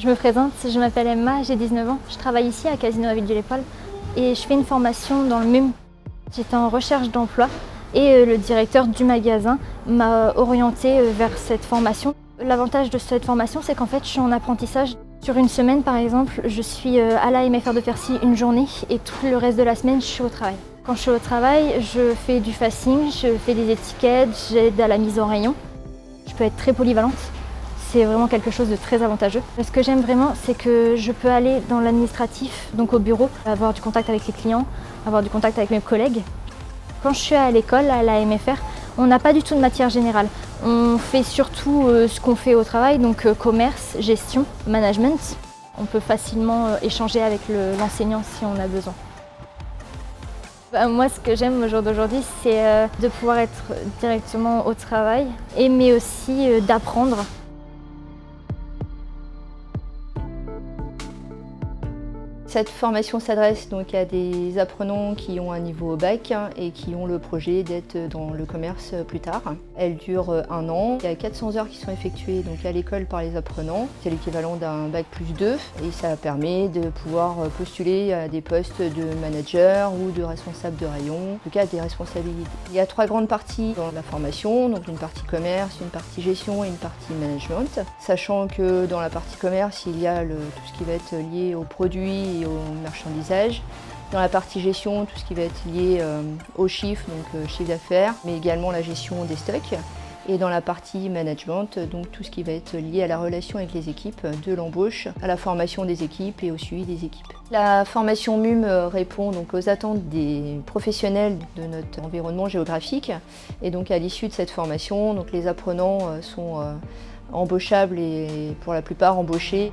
Je me présente, je m'appelle Emma, j'ai 19 ans. Je travaille ici à Casino à Villejuif-les-Poils et je fais une formation dans le MUM. J'étais en recherche d'emploi et le directeur du magasin m'a orientée vers cette formation. L'avantage de cette formation, c'est qu'en fait, je suis en apprentissage. Sur une semaine, par exemple, je suis à l'AMFR de Percy une journée et tout le reste de la semaine, je suis au travail. Quand je suis au travail, je fais du facing, je fais des étiquettes, j'aide à la mise en rayon. Je peux être très polyvalente. C'est vraiment quelque chose de très avantageux. Ce que j'aime vraiment, c'est que je peux aller dans l'administratif, donc au bureau, avoir du contact avec les clients, avoir du contact avec mes collègues. Quand je suis à l'école, à la MFR, on n'a pas du tout de matière générale. On fait surtout ce qu'on fait au travail, donc commerce, gestion, management. On peut facilement échanger avec l'enseignant si on a besoin. Moi, ce que j'aime au jour d'aujourd'hui, c'est de pouvoir être directement au travail, mais aussi d'apprendre. Cette formation s'adresse donc à des apprenants qui ont un niveau bac et qui ont le projet d'être dans le commerce plus tard. Elle dure 1 an. Il y a 400 heures qui sont effectuées donc à l'école par les apprenants. C'est l'équivalent d'un bac plus 2 et ça permet de pouvoir postuler à des postes de manager ou de responsable de rayon, en tout cas des responsabilités. Il y a 3 grandes parties dans la formation, donc une partie commerce, une partie gestion et une partie management. Sachant que dans la partie commerce, il y a tout ce qui va être lié aux produits et au marchandisage. Dans la partie gestion, tout ce qui va être lié aux chiffres, donc chiffre d'affaires, mais également la gestion des stocks. Et dans la partie management, donc tout ce qui va être lié à la relation avec les équipes, de l'embauche à la formation des équipes et au suivi des équipes. La formation MUM répond donc aux attentes des professionnels de notre environnement géographique. Et donc à l'issue de cette formation, donc les apprenants sont embauchables et pour la plupart embauchés.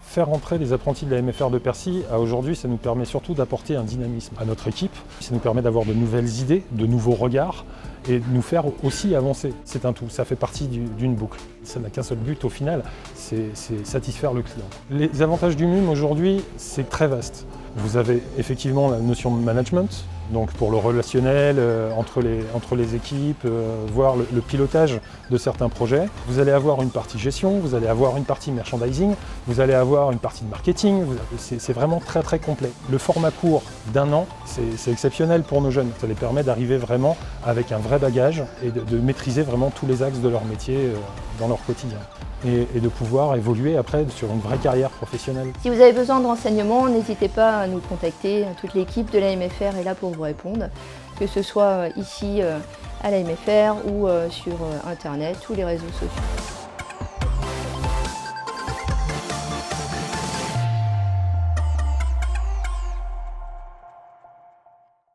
Faire entrer les apprentis de la MFR de Percy à aujourd'hui, ça nous permet surtout d'apporter un dynamisme à notre équipe. Ça nous permet d'avoir de nouvelles idées, de nouveaux regards et de nous faire aussi avancer. C'est un tout, ça fait partie d'une boucle. Ça n'a qu'un seul but au final, c'est satisfaire le client. Les avantages du MUM aujourd'hui, c'est très vaste. Vous avez effectivement la notion de management, donc pour le relationnel entre les équipes, voir le pilotage de certains projets. Vous allez avoir une partie gestion, vous allez avoir une partie merchandising, vous allez avoir une partie de marketing, c'est vraiment très très complet. Le format court d'1 an, c'est exceptionnel pour nos jeunes. Ça les permet d'arriver vraiment avec un vrai bagage et de maîtriser vraiment tous les axes de leur métier dans leur quotidien. Et de pouvoir évoluer après sur une vraie carrière professionnelle. Si vous avez besoin de renseignements, n'hésitez pas à nous contacter. Toute l'équipe de la MFR est là pour vous répondre, que ce soit ici à la MFR ou sur Internet ou les réseaux sociaux.